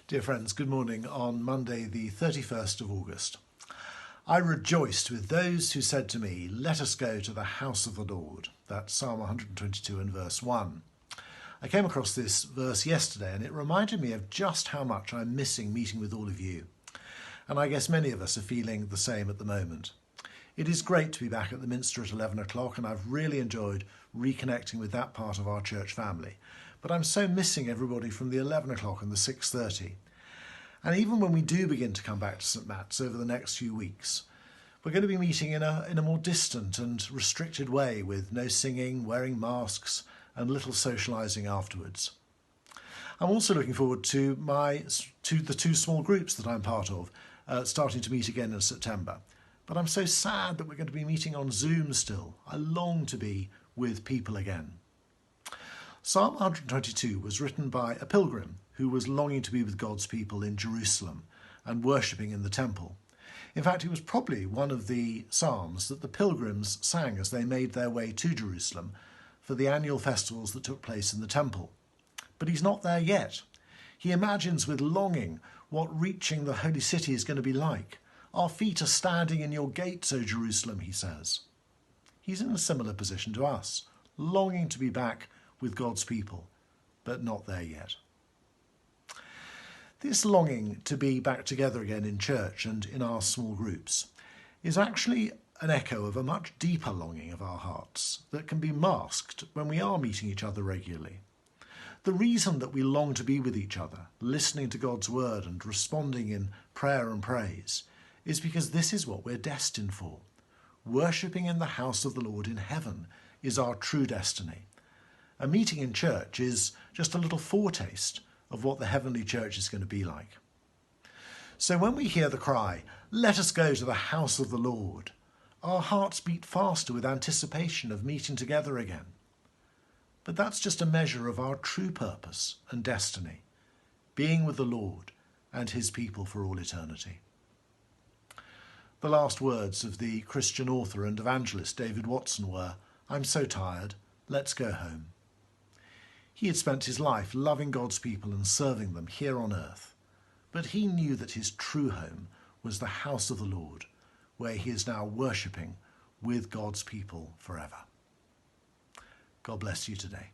Dear friends, good morning on Monday the 31st of August. I rejoiced with those who said to me, "Let us go to the house of the Lord." That's Psalm 122 and verse 1. I came across this verse yesterday and it reminded me of just how much I'm missing meeting with all of you. And I guess many of us are feeling the same at the moment. It is great to be back at the Minster at 11 o'clock and I've really enjoyed reconnecting with that part of our church family. But I'm so missing everybody from the 11 o'clock and the 6:30. And even when we do begin to come back to St Matt's over the next few weeks, we're going to be meeting in a more distant and restricted way with no singing, wearing masks and little socialising afterwards. I'm also looking forward to the two small groups that I'm part of starting to meet again in September. But I'm so sad that we're going to be meeting on Zoom still. I long to be with people again. Psalm 122 was written by a pilgrim who was longing to be with God's people in Jerusalem and worshipping in the temple. In fact, it was probably one of the psalms that the pilgrims sang as they made their way to Jerusalem for the annual festivals that took place in the temple. But he's not there yet. He imagines with longing what reaching the holy city is going to be like. "Our feet are standing in your gates, O Jerusalem," he says. He's in a similar position to us, longing to be back with God's people, but not there yet. This longing to be back together again in church and in our small groups is actually an echo of a much deeper longing of our hearts that can be masked when we are meeting each other regularly. The reason that we long to be with each other, listening to God's word and responding in prayer and praise, is because this is what we're destined for. Worshipping in the house of the Lord in heaven is our true destiny. A meeting in church is just a little foretaste of what the heavenly church is going to be like. So when we hear the cry, "Let us go to the house of the Lord," our hearts beat faster with anticipation of meeting together again. But that's just a measure of our true purpose and destiny, being with the Lord and his people for all eternity. The last words of the Christian author and evangelist David Watson were, "I'm so tired, let's go home." He had spent his life loving God's people and serving them here on earth, but he knew that his true home was the house of the Lord, where he is now worshipping with God's people forever. God bless you today.